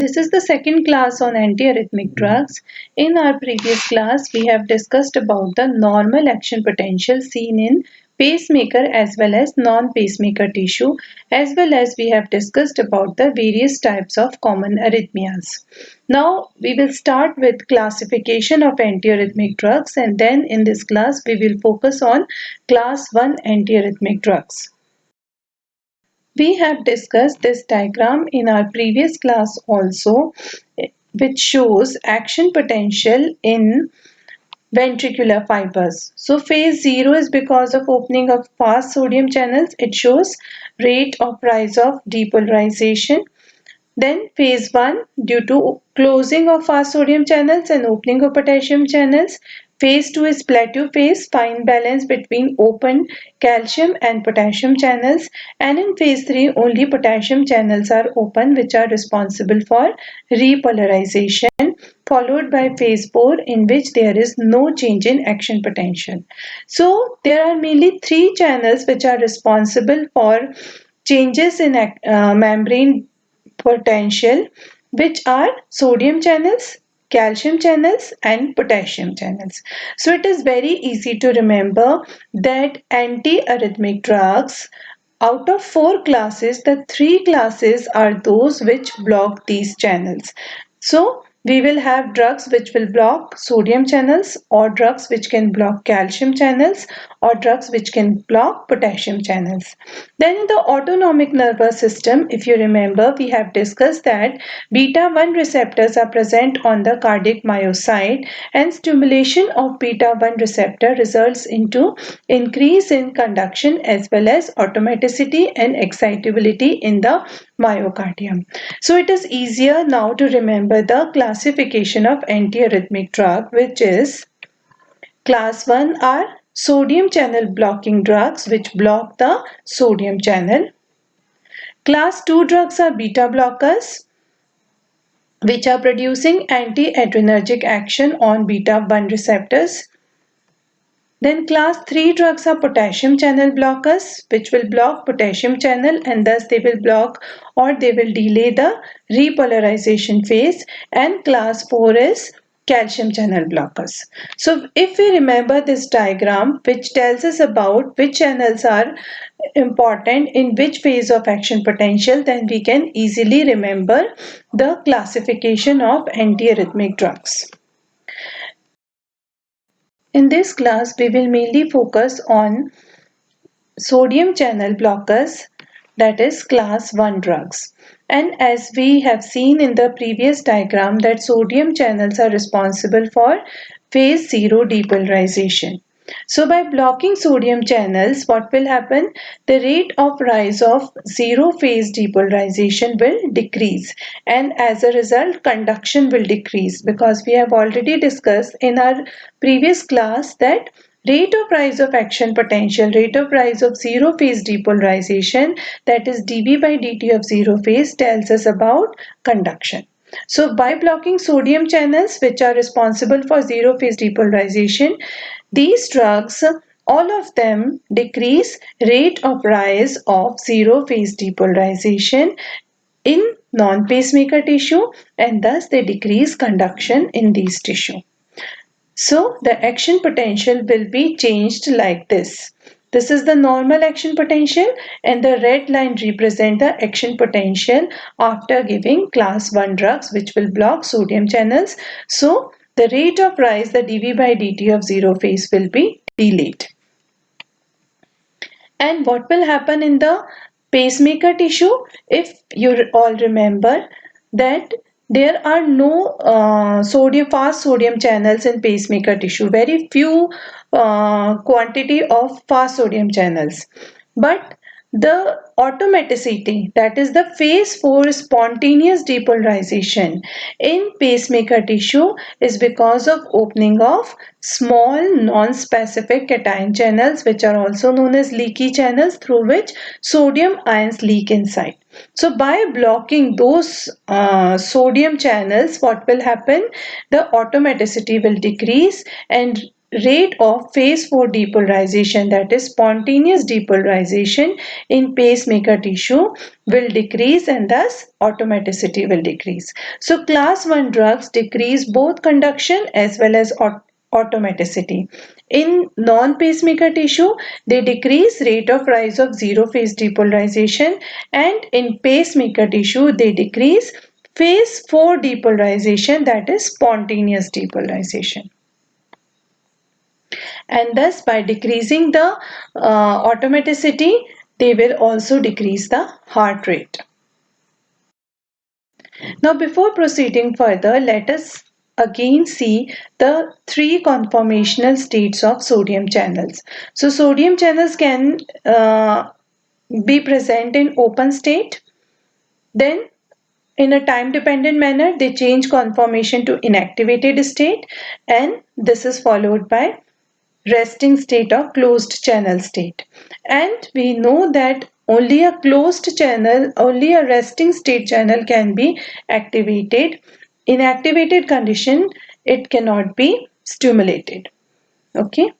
This is the second class on antiarrhythmic drugs. In our previous class, we have discussed about the normal action potential seen in pacemaker as well as non-pacemaker tissue, as well as we have discussed about the various types of common arrhythmias. Now we will start with classification of antiarrhythmic drugs, and then in this class we will focus on class 1 antiarrhythmic drugs. We have discussed this diagram in our previous class also, which shows action potential in ventricular fibers. So phase 0 is because of opening of fast sodium channels. It shows rate of rise of depolarization. Then phase 1 due to closing of fast sodium channels and opening of potassium channels. Phase 2 is plateau phase, fine balance between open calcium and potassium channels, and in phase 3 only potassium channels are open, which are responsible for repolarization, followed by phase 4 in which there is no change in action potential. So there are mainly three channels which are responsible for changes in membrane potential, which are sodium channels, calcium channels and potassium channels. So it is very easy to remember that antiarrhythmic drugs, out of four classes, the three classes are those which block these channels. So we will have drugs which will block sodium channels, or drugs which can block calcium channels, or drugs which can block potassium channels. Then in the autonomic nervous system, if you remember, we have discussed that beta 1 receptors are present on the cardiac myocyte, and stimulation of beta 1 receptor results into increase in conduction as well as automaticity and excitability in the myocardium. So it is easier now to remember the classification of antiarrhythmic drug, which is class 1 are sodium channel blocking drugs which block the sodium channel. Class 2 drugs are beta blockers which are producing anti-adrenergic action on beta 1 receptors. Then class 3 drugs are potassium channel blockers, which will block potassium channel, and thus they will block or they will delay the repolarization phase. And class 4 is calcium channel blockers. So if we remember this diagram, which tells us about which channels are important in which phase of action potential, then we can easily remember the classification of antiarrhythmic drugs. In this class, we will mainly focus on sodium channel blockers, that is class 1 drugs. And as we have seen in the previous diagram, that sodium channels are responsible for phase 0 depolarization. So by blocking sodium channels, what will happen? The rate of rise of zero phase depolarization will decrease, and as a result conduction will decrease, because we have already discussed in our previous class that rate of rise of action potential, rate of rise of zero phase depolarization, that is dV by dt of zero phase, tells us about conduction. So by blocking sodium channels which are responsible for zero phase depolarization, these drugs, all of them decrease rate of rise of zero phase depolarization in non-pacemaker tissue, and thus they decrease conduction in these tissue. So the action potential will be changed like this. This is the normal action potential, and the red line represent the action potential after giving class 1 drugs which will block sodium channels. So the rate of rise, the dV by dt of zero phase, will be delayed. And what will happen in the pacemaker tissue? If you all remember that there are no fast sodium channels in pacemaker tissue, very few quantity of fast sodium channels. But the automaticity, that is the phase 4 spontaneous depolarization in pacemaker tissue, is because of opening of small non-specific cation channels, which are also known as leaky channels, through which sodium ions leak inside. So by blocking those sodium channels, what will happen? The automaticity will decrease, and rate of phase 4 depolarization, that is spontaneous depolarization in pacemaker tissue, will decrease, and thus automaticity will decrease. So class 1 drugs decrease both conduction as well as automaticity. In non-pacemaker tissue, they decrease rate of rise of zero phase depolarization, and in pacemaker tissue, they decrease phase 4 depolarization, that is spontaneous depolarization. And thus by decreasing the automaticity, they will also decrease the heart rate. Now before proceeding further, let us again see the three conformational states of sodium channels. So sodium channels can be present in open state, then in a time dependent manner they change conformation to inactivated state, and this is followed by resting state or closed channel state. And we know that only a closed channel, only a resting state channel can be activated. In activated condition, it cannot be stimulated. Okay.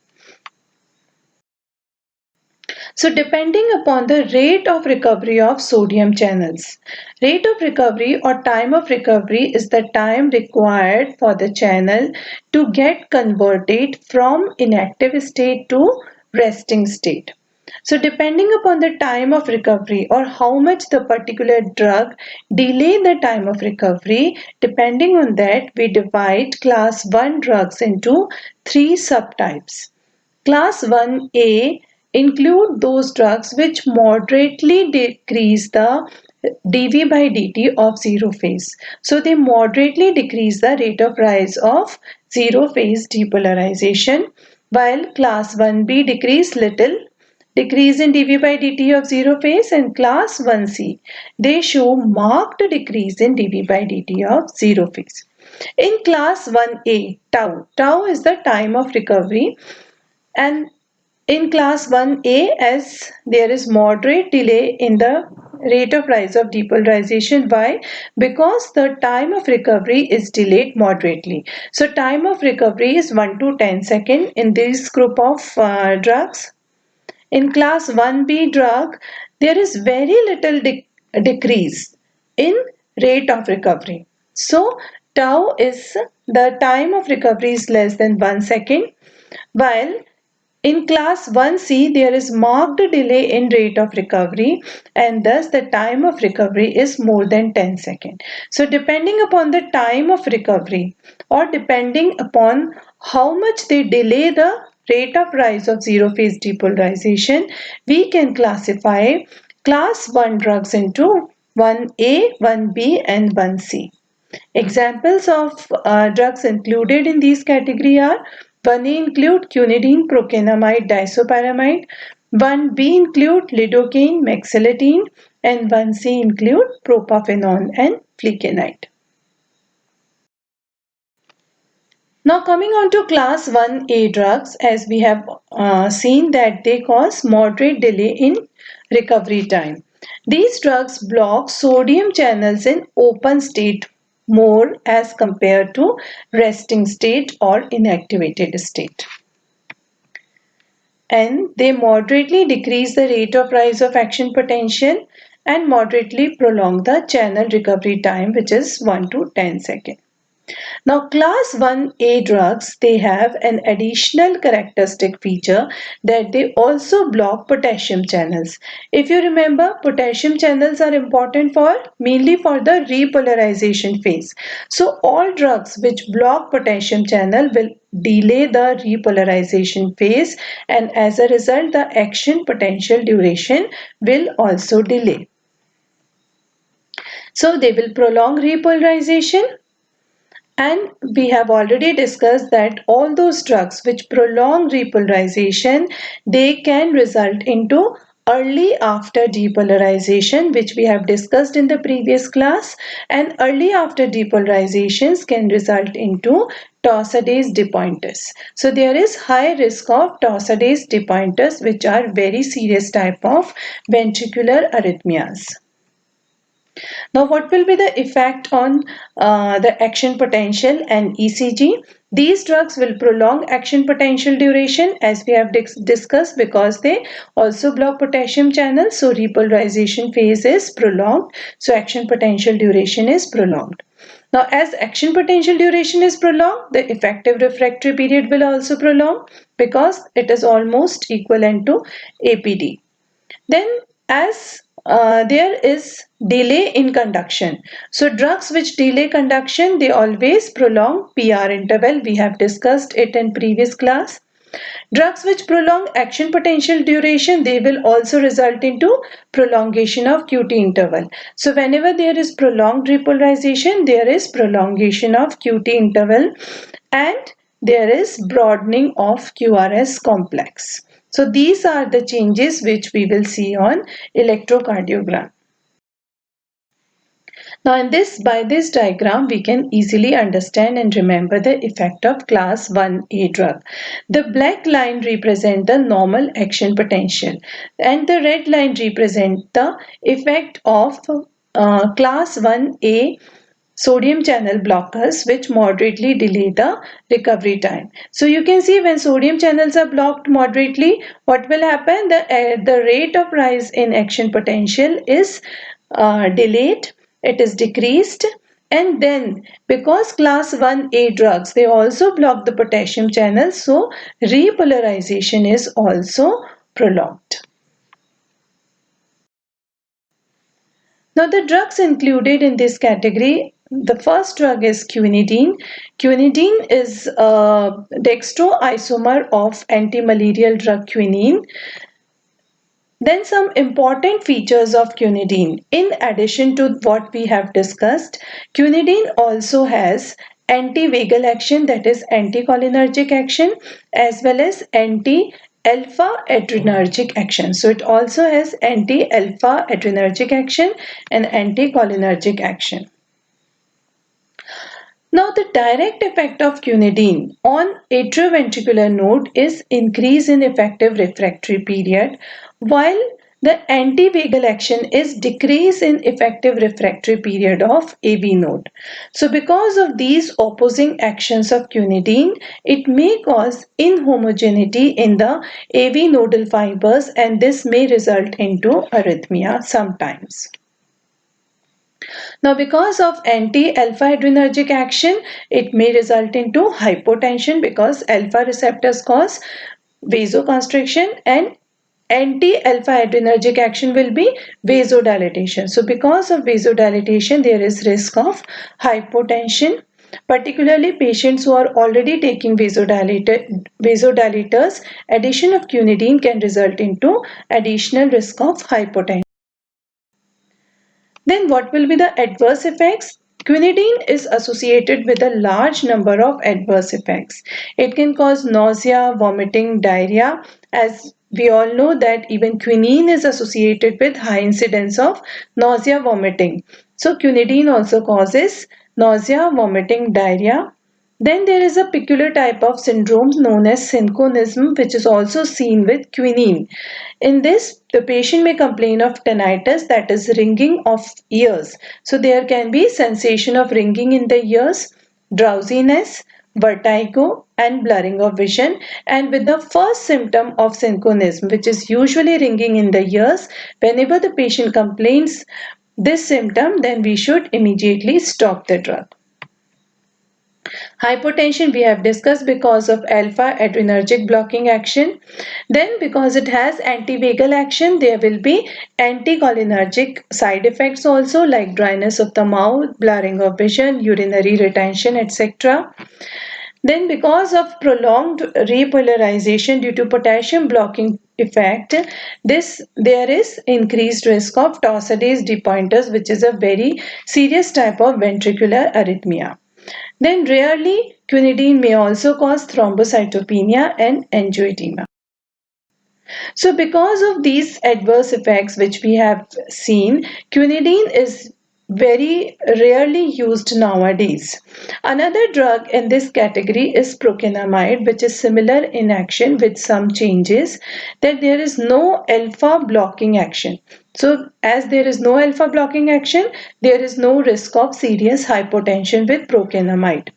So depending upon the rate of recovery of sodium channels, rate of recovery or time of recovery is the time required for the channel to get converted from inactive state to resting state. So depending upon the time of recovery or how much the particular drug delay the time of recovery, depending on that we divide class 1 drugs into three subtypes. Class 1A include those drugs which moderately decrease the dV by dt of zero phase. So they moderately decrease the rate of rise of zero phase depolarization, while class 1B decrease little, decrease in dV by dt of zero phase, and class 1C they show marked decrease in dV by dt of zero phase. In class 1A, tau is the time of recovery, and in class 1A, as there is moderate delay in the rate of rise of depolarization. Why? Because the time of recovery is delayed moderately. So time of recovery is 1 to 10 seconds in this group of drugs. In class 1B drug, there is very little decrease in rate of recovery. So tau is the time of recovery is less than 1 second, while in class 1C, there is marked delay in rate of recovery, and thus the time of recovery is more than 10 seconds. So depending upon the time of recovery or depending upon how much they delay the rate of rise of zero phase depolarization, we can classify class 1 drugs into 1A, 1B and 1C. Examples of drugs included in these category are: 1A include quinidine, procainamide, disopyramide; 1B include lidocaine, mexiletine; and 1C include propafenone and flecainide. Now coming on to class 1A drugs, as we have seen that they cause moderate delay in recovery time. These drugs block sodium channels in open state more as compared to resting state or inactivated state. And they moderately decrease the rate of rise of action potential and moderately prolong the channel recovery time, which is 1 to 10 seconds. Now class 1A drugs, they have an additional characteristic feature that they also block potassium channels. If you remember, potassium channels are important for mainly for the repolarization phase. So all drugs which block potassium channel will delay the repolarization phase, and as a result the action potential duration will also delay. So they will prolong repolarization. And we have already discussed that all those drugs which prolong repolarization, they can result into early after depolarization, which we have discussed in the previous class, and early after depolarizations can result into torsades de pointes. So there is high risk of torsades de pointes, which are very serious type of ventricular arrhythmias. Now, what will be the effect on the action potential and ECG? These drugs will prolong action potential duration as we have discussed because they also block potassium channels. So, repolarization phase is prolonged. So, action potential duration is prolonged. Now, as action potential duration is prolonged, the effective refractory period will also prolong because it is almost equivalent to APD. Then as there is delay in conduction. So drugs which delay conduction, they always prolong PR interval. We have discussed it in previous class. Drugs which prolong action potential duration, they will also result into prolongation of QT interval. So whenever there is prolonged repolarization, there is prolongation of QT interval and there is broadening of QRS complex. So these are the changes which we will see on electrocardiogram. Now by this diagram we can easily understand and remember the effect of class 1A drug. The black line represents the normal action potential and the red line represents the effect of class 1A sodium channel blockers which moderately delay the recovery time. So you can see when sodium channels are blocked moderately, what will happen? The rate of rise in action potential is delayed, it is decreased, and then because class 1A drugs, they also block the potassium channel, so repolarization is also prolonged. Now the drugs included in this category, the first drug is quinidine. Quinidine is a dextroisomer of anti-malarial drug quinine. Then some important features of quinidine. In addition to what we have discussed, quinidine also has anti-vagal action, that is anticholinergic action, as well as anti-alpha adrenergic action. So it also has anti-alpha adrenergic action and anticholinergic action. Now, the direct effect of quinidine on atrioventricular node is increase in effective refractory period, while the antivagal action is decrease in effective refractory period of AV node. So, because of these opposing actions of quinidine, it may cause inhomogeneity in the AV nodal fibers and this may result into arrhythmia sometimes. Now, because of anti-alpha adrenergic action, it may result into hypotension because alpha receptors cause vasoconstriction and anti-alpha adrenergic action will be vasodilatation. So, because of vasodilatation, there is risk of hypotension. Particularly patients who are already taking vasodilators, addition of quinidine can result into additional risk of hypotension. Then what will be the adverse effects? Quinidine is associated with a large number of adverse effects. It can cause nausea, vomiting, diarrhea. As we all know that even quinine is associated with high incidence of nausea, vomiting. So quinidine also causes nausea, vomiting, diarrhea. Then there is a peculiar type of syndrome known as synchronism, which is also seen with quinine. In this, the patient may complain of tinnitus, that is ringing of ears. So there can be sensation of ringing in the ears, drowsiness, vertigo and blurring of vision. And with the first symptom of synchronism, which is usually ringing in the ears, whenever the patient complains this symptom, then we should immediately stop the drug. Hypotension we have discussed because of alpha adrenergic blocking action. Then because it has antivagal action, there will be anticholinergic side effects also like dryness of the mouth, blurring of vision, urinary retention, etc. Then because of prolonged repolarization due to potassium blocking effect, there is increased risk of Torsades de Pointes, which is a very serious type of ventricular arrhythmia. Then rarely quinidine may also cause thrombocytopenia and angioedema. So because of these adverse effects which we have seen, quinidine is very rarely used nowadays. Another drug in this category is procainamide, which is similar in action with some changes that there is no alpha blocking action. So as there is no alpha blocking action, there is no risk of serious hypotension with procainamide.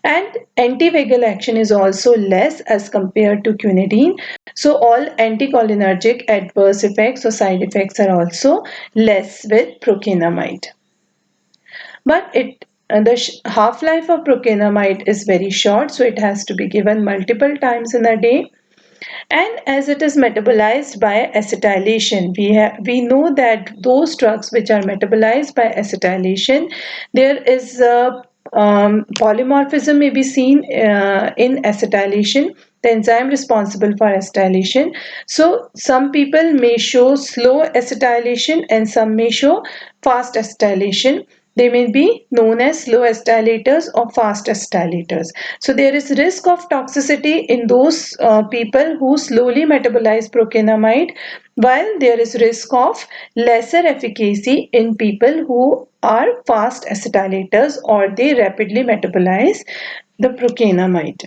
And antivagal action is also less as compared to quinidine. So all anticholinergic adverse effects or side effects are also less with procainamide. But the half-life of procainamide is very short, so it has to be given multiple times in a day. And as it is metabolized by acetylation, we know that those drugs which are metabolized by acetylation, there is polymorphism may be seen in acetylation, the enzyme responsible for acetylation. So some people may show slow acetylation and some may show fast acetylation. They may be known as slow acetylators or fast acetylators. So there is risk of toxicity in those people who slowly metabolize procainamide, while there is risk of lesser efficacy in people who are fast acetylators or they rapidly metabolize the procainamide.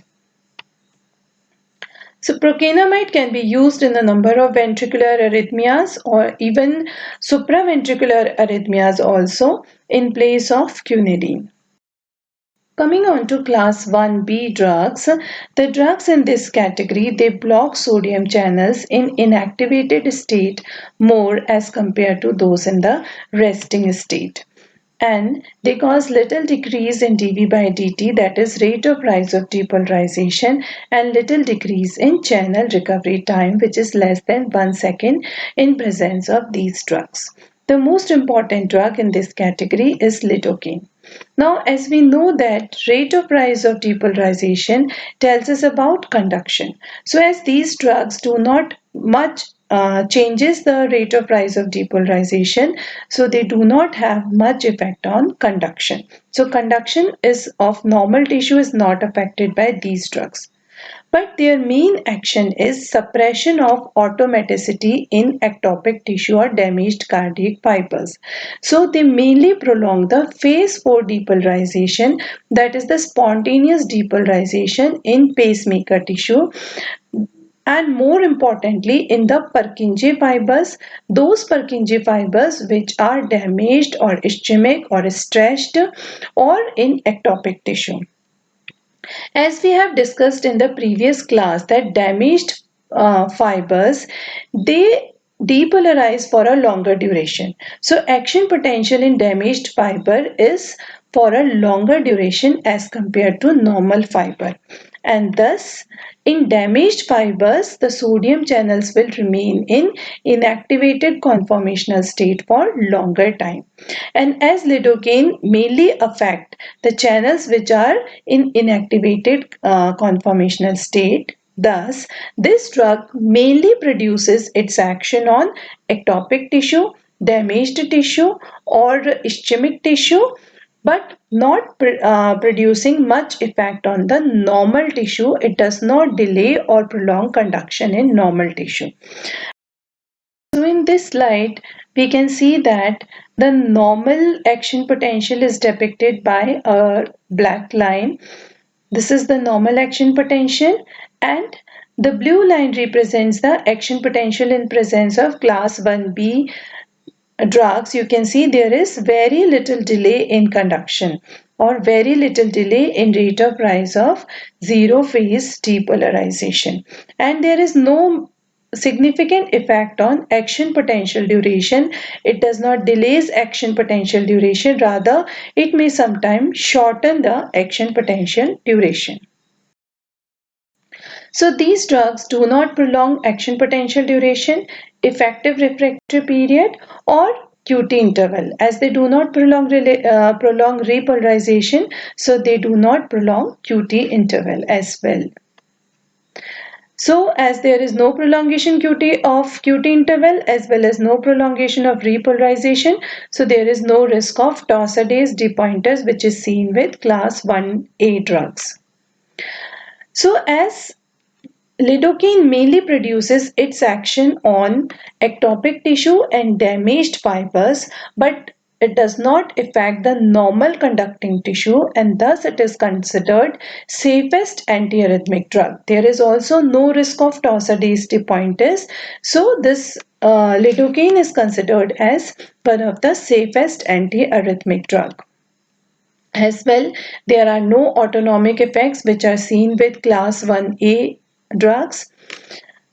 So procainamide can be used in a number of ventricular arrhythmias or even supraventricular arrhythmias also in place of quinidine. Coming on to class 1B drugs, the drugs in this category, they block sodium channels in inactivated state more as compared to those in the resting state. And they cause little decrease in dV by dt, that is rate of rise of depolarization, and little decrease in channel recovery time, which is less than 1 second in presence of these drugs. The most important drug in this category is lidocaine. Now, as we know that rate of rise of depolarization tells us about conduction. So, as these drugs do not much changes the rate of rise of depolarization, so they do not have much effect on conduction. So, conduction is of normal tissue is not affected by these drugs. But their main action is suppression of automaticity in ectopic tissue or damaged cardiac fibers. So they mainly prolong the phase 4 depolarization, that is the spontaneous depolarization in pacemaker tissue, and more importantly in the Purkinje fibers, those Purkinje fibers which are damaged or ischemic or stretched or in ectopic tissue. As we have discussed in the previous class that damaged fibers, they depolarize for a longer duration. So action potential in damaged fiber is for a longer duration as compared to normal fiber. And thus, in damaged fibers, the sodium channels will remain in inactivated conformational state for longer time. And as lidocaine mainly affect the channels which are in inactivated conformational state, thus this drug mainly produces its action on ectopic tissue, damaged tissue or ischemic tissue, but not producing much effect on the normal tissue. It does not delay or prolong conduction in normal tissue. So in this slide, we can see that the normal action potential is depicted by a black line. This is the normal action potential, and the blue line represents the action potential in presence of class 1B drugs. You can see there is very little delay in conduction or very little delay in rate of rise of zero phase depolarization, and there is no significant effect on action potential duration. It does not delays action potential duration, rather it may sometimes shorten the action potential duration. So these drugs do not prolong action potential duration, effective refractory period or QT interval, as they do not prolong repolarization, so they do not prolong QT interval as well. So as there is no prolongation QT interval as well as no prolongation of repolarization, so there is no risk of torsades de pointers, which is seen with class 1A drugs. So as lidocaine mainly produces its action on ectopic tissue and damaged fibers, but it does not affect the normal conducting tissue, and thus it is considered safest antiarrhythmic drug. There is also no risk of torsades de pointes, so this lidocaine is considered as one of the safest antiarrhythmic drug. As well, there are no autonomic effects which are seen with class 1A drugs.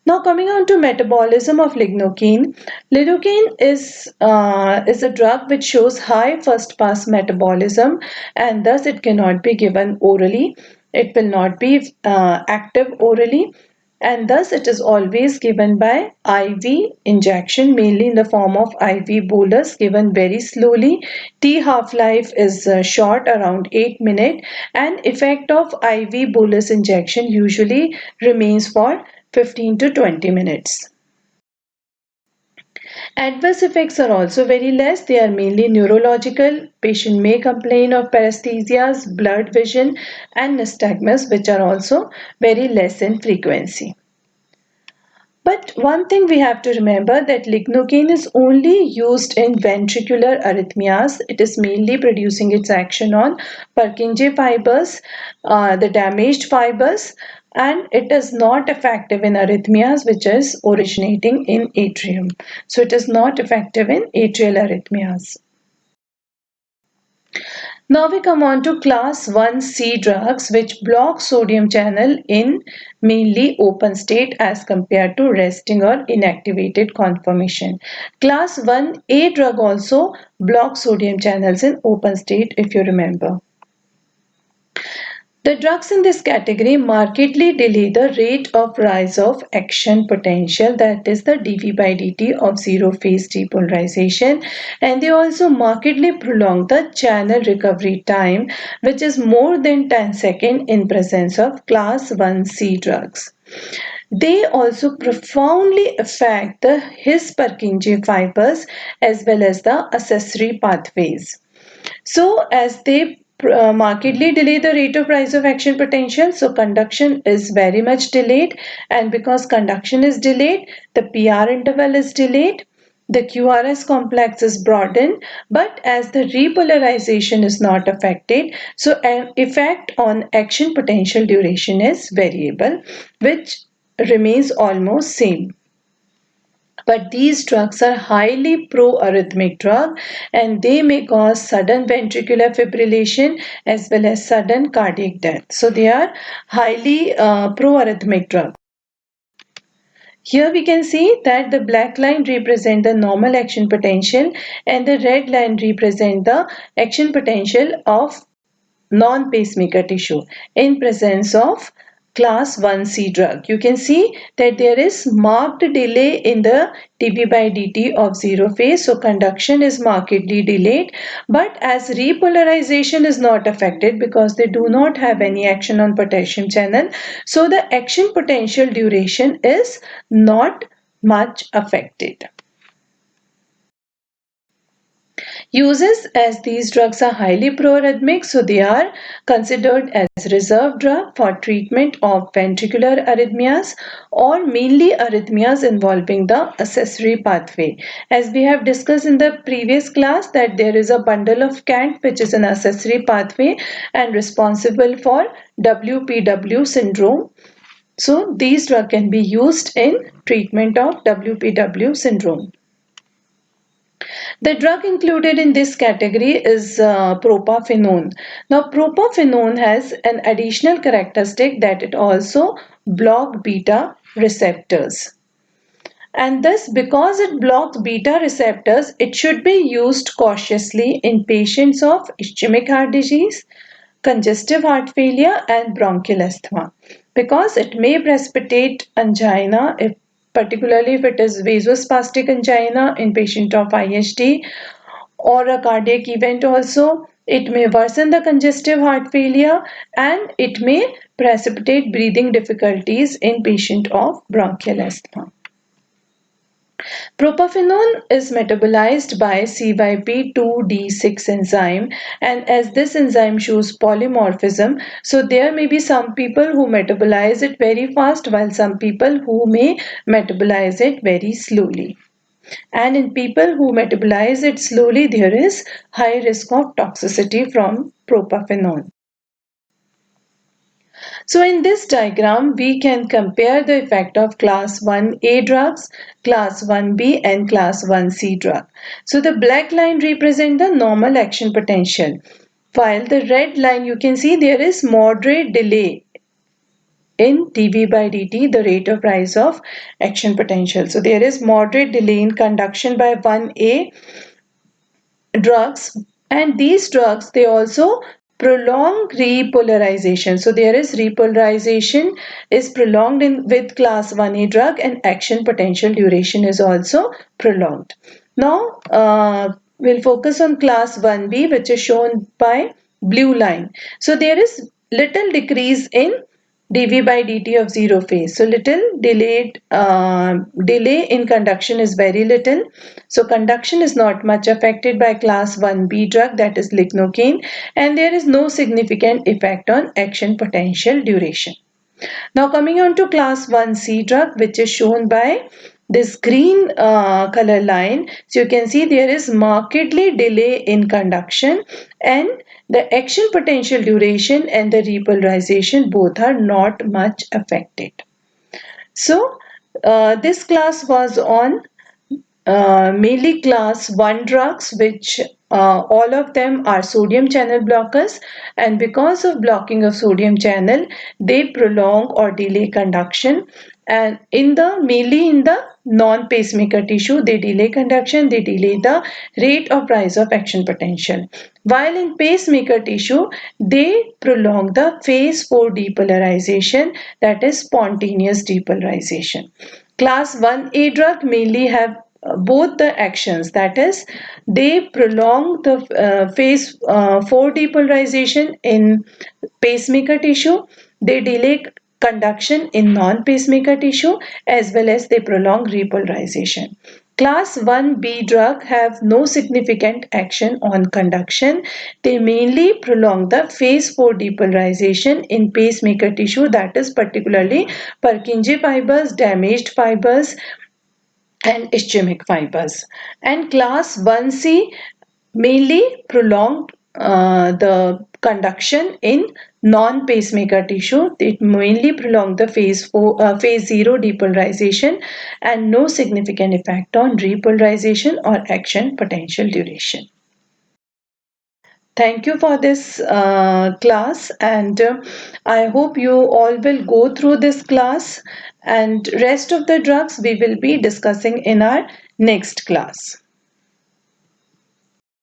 Now coming on to metabolism of lidocaine. Lidocaine is a drug which shows high first pass metabolism, and thus it cannot be given orally. It will not be active orally, and thus it is always given by IV injection, mainly in the form of IV bolus given very slowly. T half-life is short, around 8 minutes, and effect of IV bolus injection usually remains for 15 to 20 minutes. Adverse effects are also very less. They are mainly neurological. Patient may complain of paresthesias, blurred vision, and nystagmus, which are also very less in frequency. But one thing we have to remember that lidocaine is only used in ventricular arrhythmias. It is mainly producing its action on Purkinje fibers, the damaged fibers, and it is not effective in arrhythmias which is originating in atrium. So it is not effective in atrial arrhythmias. Now we come on to class 1C drugs which block sodium channel in mainly open state as compared to resting or inactivated conformation. Class 1A drug also blocks sodium channels in open state, if you remember. The drugs in this category markedly delay the rate of rise of action potential, that is the dV by dt of zero phase depolarization, and they also markedly prolong the channel recovery time, which is more than 10 seconds in presence of class 1C drugs. They also profoundly affect the His-Purkinje fibers as well as the accessory pathways. So as they markedly delay the rate of rise of action potential, so conduction is very much delayed, and because conduction is delayed, the PR interval is delayed, the QRS complex is broadened, but as the repolarization is not affected, so an effect on action potential duration is variable, which remains almost same. But these drugs are highly pro-arrhythmic drug, and they may cause sudden ventricular fibrillation as well as sudden cardiac death. So they are highly pro-arrhythmic drug. Here we can see that the black line represent the normal action potential and the red line represent the action potential of non-pacemaker tissue in presence of class 1C drug. You can see that there is marked delay in the dV by dt of zero phase, so conduction is markedly delayed, but as repolarization is not affected because they do not have any action on potassium channel, so the action potential duration is not much affected. Uses, as these drugs are highly proarrhythmic, so they are considered as reserve drug for treatment of ventricular arrhythmias or mainly arrhythmias involving the accessory pathway. As we have discussed in the previous class that there is a bundle of Kant which is an accessory pathway and responsible for WPW syndrome. So these drugs can be used in treatment of WPW syndrome. The drug included in this category is propafenone. Now, propafenone has an additional characteristic that it also blocks beta receptors. And thus, because it blocks beta receptors, it should be used cautiously in patients of ischemic heart disease, congestive heart failure, and bronchial asthma, because it may precipitate angina, particularly if it is vasospastic angina in patient of IHD, or a cardiac event also. It may worsen the congestive heart failure, and it may precipitate breathing difficulties in patient of bronchial asthma. Propafenone is metabolized by CYP2D6 enzyme, and as this enzyme shows polymorphism, so there may be some people who metabolize it very fast while some people who may metabolize it very slowly. And in people who metabolize it slowly, there is high risk of toxicity from propafenone. So in this diagram, we can compare the effect of class 1A drugs, class 1B and class 1C drug. So the black line represents the normal action potential, while the red line you can see there is moderate delay in dV by dt, the rate of rise of action potential. So there is moderate delay in conduction by 1A drugs, and these drugs they also prolong repolarization. So there is repolarization is prolonged in with class 1A drug, and action potential duration is also prolonged. Now we'll focus on class 1B, which is shown by blue line. So there is little decrease in dV by dt of zero phase. So delay in conduction is very little. So conduction is not much affected by class 1B drug, that is lignocaine, and there is no significant effect on action potential duration. Now coming on to class 1C drug, which is shown by this green color line. So you can see there is markedly delay in conduction, and the action potential duration and the repolarization both are not much affected. So this class was on mainly class 1 drugs, which all of them are sodium channel blockers, and because of blocking of sodium channel they prolong or delay conduction, and mainly in the non pacemaker tissue they delay conduction, they delay the rate of rise of action potential, while in pacemaker tissue they prolong the phase 4 depolarization, that is spontaneous depolarization. Class 1A drug mainly have both the actions, that is they prolong the phase 4 depolarization in pacemaker tissue, they delay conduction in non-pacemaker tissue, as well as they prolong repolarization. Class 1B drug have no significant action on conduction. They mainly prolong the phase 4 depolarization in pacemaker tissue, that is particularly Purkinje fibers, damaged fibers, and ischemic fibers. And class 1C mainly prolonged the conduction in non-pacemaker tissue. It mainly prolonged the phase 0 depolarization, and no significant effect on repolarization or action potential duration. Thank you for this class, and I hope you all will go through this class, and rest of the drugs we will be discussing in our next class.